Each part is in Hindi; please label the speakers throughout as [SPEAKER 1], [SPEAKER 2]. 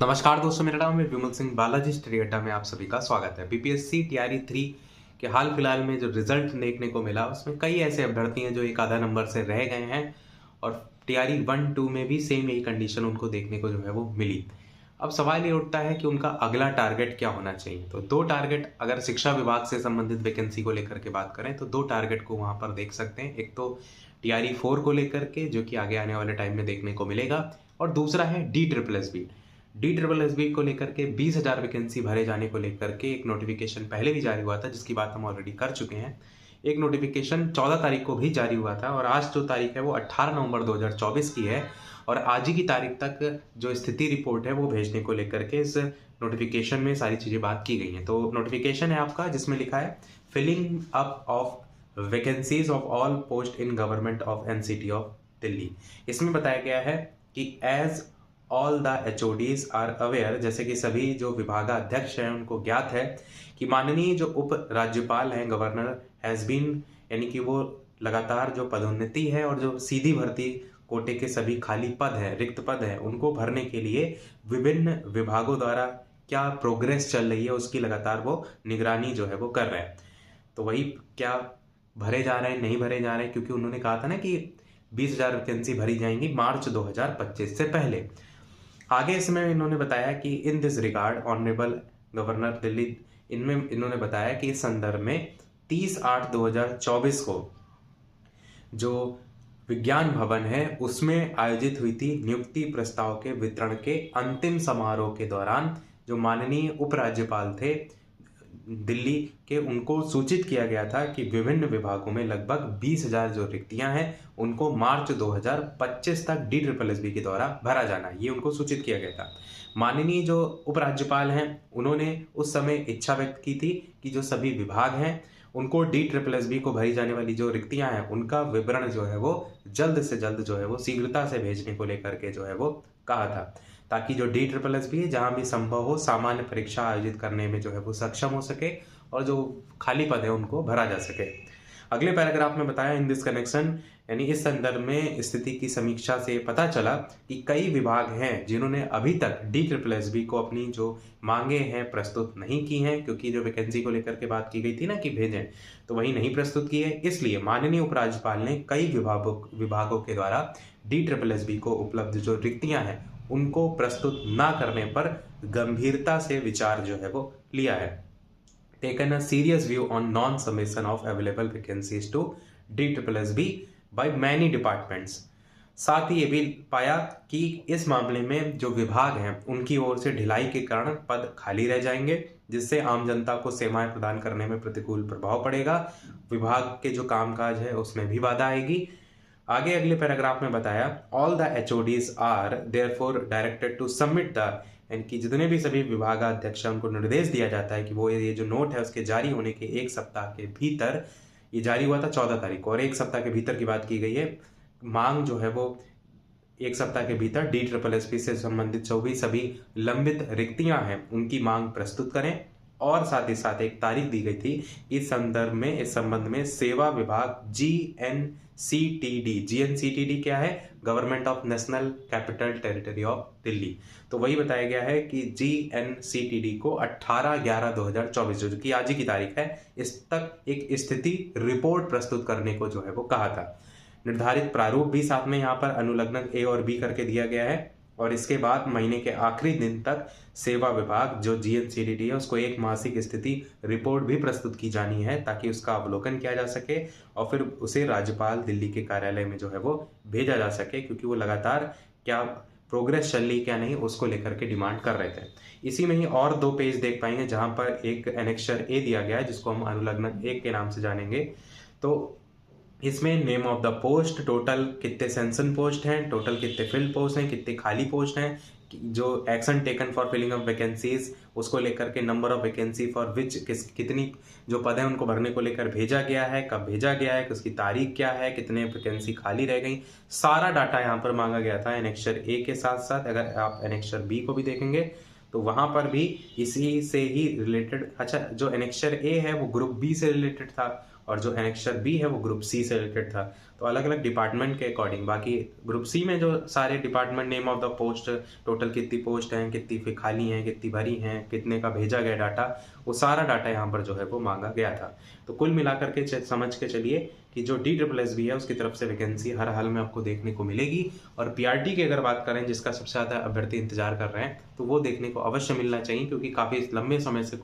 [SPEAKER 1] नमस्कार दोस्तों, मेरा नाम है विमल सिंह बालाजी स्टडी अड्डा में आप सभी का स्वागत है। बीपीएससी टीआरई 3 के हाल फिलहाल में जो रिजल्ट देखने को मिला उसमें कई ऐसे अभ्यर्थी हैं जो एक आधा नंबर से रह गए हैं और टीआरई 1-2 में भी सेम यही कंडीशन उनको देखने को जो है वो मिली। अब सवाल ये उठता है कि उनका अगला टारगेट क्या होना चाहिए। तो दो टारगेट, अगर शिक्षा विभाग से संबंधित वैकेंसी को लेकर के बात करें तो दो टारगेट को वहां पर देख सकते हैं। एक तो टीआरई 4 को लेकर के, जो कि आगे आने वाले टाइम में देखने को मिलेगा, और दूसरा है डी ट्रिपल एस बी को लेकर के 20,000 वैकेंसी भरे जाने को लेकर के एक नोटिफिकेशन पहले भी जारी हुआ था, जिसकी बात हम ऑलरेडी कर चुके हैं। एक नोटिफिकेशन 14 तारीख को भी जारी हुआ था और आज जो तारीख है वो 18 नवंबर 2024 की है और आज ही की तारीख तक जो स्थिति रिपोर्ट है वो भेजने को लेकर के इस नोटिफिकेशन में सारी चीज़ें बात की गई हैं। तो नोटिफिकेशन है आपका जिसमें लिखा है filling up of vacancies of all post in government of NCT of Delhi. इसमें बताया गया है कि as all the HODs are aware, जैसे कि सभी जो विभागाध्यक्ष हैं उनको ज्ञात है कि माननीय जो उप राज्यपाल हैं, गवर्नर हैज बीन, यानी कि वो लगातार जो पदोन्नति है और जो सीधी भर्ती कोटे के सभी खाली पद है, रिक्त पद है, उनको भरने के लिए विभिन्न विभागों द्वारा क्या प्रोग्रेस चल रही है उसकी लगातार वो निगरानी जो है वो कर रहे हैं। तो वही क्या भरे जा रहे हैं, नहीं भरे जा रहे हैं, क्योंकि उन्होंने कहा था ना कि 20,000 वैकेंसी भरी जाएंगी मार्च 2025 से पहले। आगे इसमें इन्होंने बताया कि in this regard honourable governor Delhi, इनमें इन्होंने बताया कि इस संदर्भ में 30/8/2024 को जो विज्ञान भवन है उसमें आयोजित हुई थी नियुक्ति प्रस्ताव के वितरण के अंतिम समारोह के दौरान जो माननीय उपराज्यपाल थे दिल्ली के, उनको सूचित किया गया था कि विभिन्न विभागों में लगभग 20,000 जो रिक्तियां हैं उनको मार्च 2025 तक डी-ट्रिपल-एस-बी के द्वारा भरा जाना, ये उनको सूचित किया गया था। माननीय जो उपराज्यपाल हैं उन्होंने उस समय इच्छा व्यक्त की थी कि जो सभी विभाग हैं उनको डी-ट्रिपल-एस-बी को भरी जाने वाली जो रिक्तियां हैं उनका विवरण जो है वो जल्द से जल्द जो है वो शीघ्रता से भेजने को लेकर के जो है वो कहा था, ताकि जो डी-ट्रिपल-एस-बी है जहां भी संभव हो सामान्य परीक्षा आयोजित करने में जो है वो सक्षम हो सके और जो खाली पद है उनको भरा जा सके। अगले पैराग्राफ में बताया इन दिस कनेक्शन, यानी इस संदर्भ में स्थिति की समीक्षा से पता चला कि कई विभाग हैं जिन्होंने अभी तक डी-ट्रिपल-एस-बी को अपनी जो मांगे हैं प्रस्तुत नहीं की हैं, क्योंकि जो वैकेंसी को लेकर के बात की गई थी ना कि भेजें, तो वही नहीं प्रस्तुत की है। इसलिए माननीय उपराज्यपाल ने कई विभागों के द्वारा डी-ट्रिपल-एस-बी को उपलब्ध जो रिक्तियां हैं उनको प्रस्तुत ना करने पर गंभीरता से विचार जो है वो लिया है। Taken a serious view on non-submission of available vacancies to D-SSB by many departments। साथ ही ये भी पाया कि इस मामले में जो विभाग हैं उनकी ओर से ढिलाई के कारण पद खाली रह जाएंगे, जिससे आम जनता को सेवाएं प्रदान करने में प्रतिकूल प्रभाव पड़ेगा, विभाग के जो कामकाज है उसमें भी बाधा आएगी। आगे अगले पैराग्राफ में बताया all the HODs are therefore directed to submit the, यानी कि जितने भी सभी विभागाध्यक्ष उनको निर्देश दिया जाता है कि वो ये जो नोट है उसके जारी होने के एक सप्ताह के भीतर, ये जारी हुआ था 14 तारीख को और एक सप्ताह के भीतर की बात की गई है, मांग जो है वो एक सप्ताह के भीतर डी-ट्रिपल-एस-बी से संबंधित जो भी सभी लंबित रिक्तियां हैं उनकी मांग प्रस्तुत करें। और साथ ही साथ एक तारीख दी गई थी इस संबंध में सेवा विभाग जीएनसीटीडी क्या है, government of national capital territory of Delhi, तो वही बताया गया है कि जीएनसीटीडी को 18/11/2024 जो कि आज ही की तारीख है, इस तक एक स्थिति रिपोर्ट प्रस्तुत करने को जो है वो कहा था। निर्धारित प्रारूप भी साथ में यहाँ पर अनुलग्न ए और बी करके दिया गया है और इसके बाद महीने के आखिरी दिन तक सेवा विभाग जो जीएनसीटीडी है उसको एक मासिक स्थिति रिपोर्ट भी प्रस्तुत की जानी है, ताकि उसका अवलोकन किया जा सके और फिर उसे राज्यपाल दिल्ली के कार्यालय में जो है वो भेजा जा सके, क्योंकि वो लगातार क्या प्रोग्रेस चल रही क्या नहीं उसको लेकर के डिमांड कर रहे थे। इसी में ही और 2 पेज देख पाएंगे जहां पर एक एनेक्सर ए दिया गया है जिसको हम अनुलग्न 1 के नाम से जानेंगे। तो इसमें name of the post, total कितने सेंसन पोस्ट हैं, टोटल कितने फिल पोस्ट हैं, कितने खाली पोस्ट हैं, जो action taken for filling of vacancies उसको लेकर के number of vacancy for which कितनी जो पद है उनको भरने को लेकर भेजा गया है, कब भेजा गया है, उसकी तारीख क्या है, कितने वैकेंसी खाली रह गई, सारा डाटा यहाँ पर मांगा गया था एनेक्सर ए के साथ साथ। अगर आप एनेक्सर बी को भी देखेंगे तो वहां पर भी इसी से ही रिलेटेड, अच्छा जो एनेक्सर ए है वो ग्रुप बी से रिलेटेड था और जो एनेक्स्चर बी है वो ग्रुप सी से रिलेटेड था। तो अलग अलग डिपार्टमेंट के अकॉर्डिंग, बाकी ग्रुप सी में जो सारे department, name of the post, total कितनी पोस्ट हैं, कितनी फिर खाली हैं, कितनी भरी हैं, कितने का भेजा गया डाटा, वो सारा डाटा यहाँ पर जो है वो मांगा गया था। तो कुल मिलाकर के समझ के चलिए कि जो DSSB है उसकी तरफ से वैकेंसी हर हाल में आपको देखने को मिलेगी। और PRT की अगर बात करें, जिसका सबसे ज़्यादा अभ्यर्थी इंतजार कर रहे हैं, तो वो देखने को अवश्य मिलना चाहिए, क्योंकि काफ़ी लंबे समय से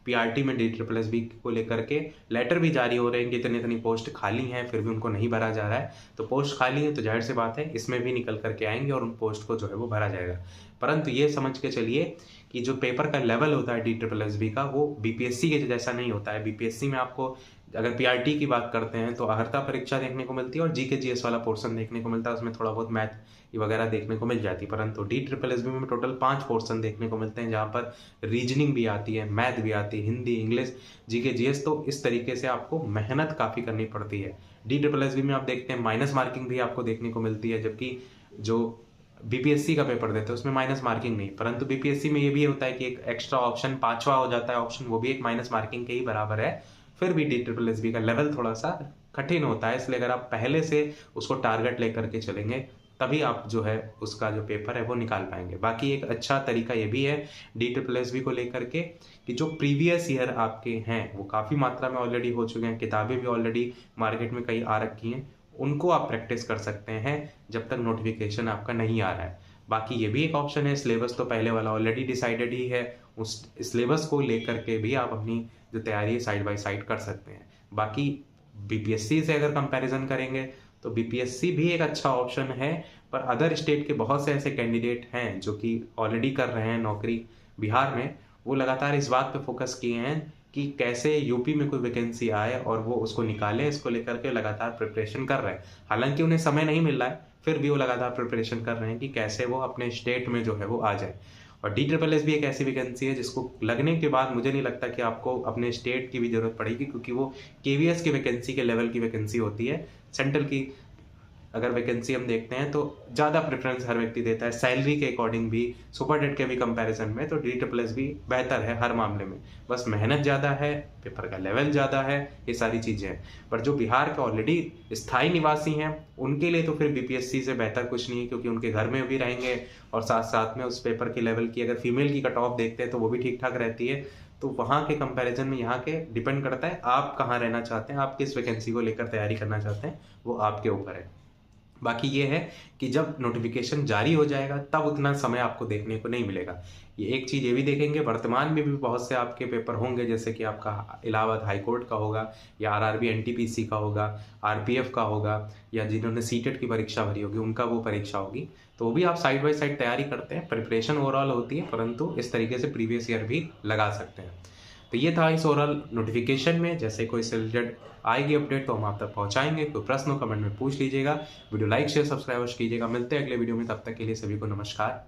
[SPEAKER 1] PRT में DSSB को लेकर के लेटर भी जारी हो रहे हैं कि इतनी इतनी पोस्ट खाली हैं, फिर भी उनको नहीं भरा जा रहा है। तो पोस्ट खाली है तो जाहिर सी बात है इसमें भी निकल करके आएंगे और उन पोस्ट को जो है वो भरा जाएगा। परंतु ये समझ के चलिए कि जो पेपर का लेवल होता है DSSB का, वो BPSC के जैसा नहीं होता है। BPSC में आपको अगर PRT की बात करते हैं तो अर्हता परीक्षा देखने को मिलती है और GK GS वाला पोर्शन देखने को मिलता है, उसमें थोड़ा बहुत मैथ वगैरह देखने को मिल जाती है। परंतु DSSB में टोटल 5 पोर्शन देखने को मिलते हैं, जहाँ पर रीजनिंग भी आती है, मैथ भी आती है, हिंदी, इंग्लिश, GK GS। तो इस तरीके से आपको मेहनत काफ़ी करनी पड़ती है। DSSB में आप देखते हैं माइनस मार्किंग भी आपको देखने को मिलती है, जबकि जो BPSC का पेपर देते हैं उसमें माइनस मार्किंग नहीं। परंतु BPSC में ये भी होता है कि एक एक्स्ट्रा ऑप्शन 5वां हो जाता है ऑप्शन, वो भी एक माइनस मार्किंग के ही बराबर है। फिर भी DSSB का लेवल थोड़ा सा कठिन होता है, इसलिए अगर आप पहले से उसको टारगेट लेकर के चलेंगे तभी आप जो है उसका जो पेपर है वो निकाल पाएंगे। बाकी एक अच्छा तरीका ये भी है DSSB को लेकर के कि जो प्रीवियस ईयर आपके हैं वो काफ़ी मात्रा में ऑलरेडी हो चुके हैं, किताबें भी ऑलरेडी मार्केट में कई आ रखी हैं, उनको आप प्रैक्टिस कर सकते हैं जब तक नोटिफिकेशन आपका नहीं आ रहा है। बाकी ये भी एक ऑप्शन है, सिलेबस तो पहले वाला ऑलरेडी डिसाइडेड ही है, उस सिलेबस को लेकर के भी आप अपनी जो तैयारी है साइड बाय साइड कर सकते हैं। बाकी BPSC से अगर कंपैरिजन करेंगे तो BPSC भी एक अच्छा ऑप्शन है, पर अदर स्टेट के बहुत से ऐसे कैंडिडेट हैं जो कि ऑलरेडी कर रहे हैं नौकरी बिहार में, वो लगातार इस बात पे फोकस किए हैं कि कैसे यूपी में कोई वैकेंसी आए और वो उसको निकाले, इसको लेकर के लगातार प्रिपरेशन कर रहे हैं। हालांकि उन्हें समय नहीं मिल रहा है, फिर भी वो लगातार प्रिपरेशन कर रहे हैं कि कैसे वो अपने स्टेट में जो है वो आ जाए। और DSSB भी एक ऐसी वैकेंसी है जिसको लगने के बाद मुझे नहीं लगता कि आपको अपने स्टेट की भी जरूरत पड़ेगी, क्योंकि वो KVS की वैकेंसी के लेवल की वैकेंसी होती है। सेंट्रल की अगर वैकेंसी हम देखते हैं तो ज़्यादा प्रेफरेंस हर व्यक्ति देता है सैलरी के अकॉर्डिंग भी, सुपरडेट के भी कंपैरिजन में, तो DSSB बेहतर है हर मामले में। बस मेहनत ज़्यादा है, पेपर का लेवल ज़्यादा है, ये सारी चीज़ें हैं। पर जो बिहार के ऑलरेडी स्थायी निवासी हैं उनके लिए तो फिर BPSC से बेहतर कुछ नहीं है, क्योंकि उनके घर में भी रहेंगे और साथ साथ में उस पेपर के लेवल की अगर फीमेल की कट ऑफ देखते हैं तो वो भी ठीक ठाक रहती है। तो वहाँ के कंपैरिजन में यहाँ के डिपेंड करता है आप कहाँ रहना चाहते हैं, आप किस वैकेंसी को लेकर तैयारी करना चाहते हैं, वो आपके ऊपर है। बाकी ये है कि जब नोटिफिकेशन जारी हो जाएगा तब उतना समय आपको देखने को नहीं मिलेगा। ये एक चीज़ ये भी देखेंगे, वर्तमान में भी बहुत से आपके पेपर होंगे, जैसे कि आपका इलाहाबाद हाई कोर्ट का होगा, या RRB NTPC का होगा, RPF का होगा, या जिन्होंने सीटेट की परीक्षा भरी होगी उनका वो परीक्षा होगी। तो वो भी आप साइड बाय साइड तैयारी करते हैं, प्रिपरेशन ओवरऑल होती है, परंतु इस तरीके से प्रीवियस ईयर भी लगा सकते हैं। तो ये था इस ओवरऑल नोटिफिकेशन में। जैसे कोई से रिलेटेड आएगी अपडेट तो हम आप तक पहुंचाएंगे। कोई प्रश्न कमेंट में पूछ लीजिएगा, वीडियो लाइक शेयर सब्सक्राइब कीजिएगा। मिलते हैं अगले वीडियो में, तब तक के लिए सभी को नमस्कार।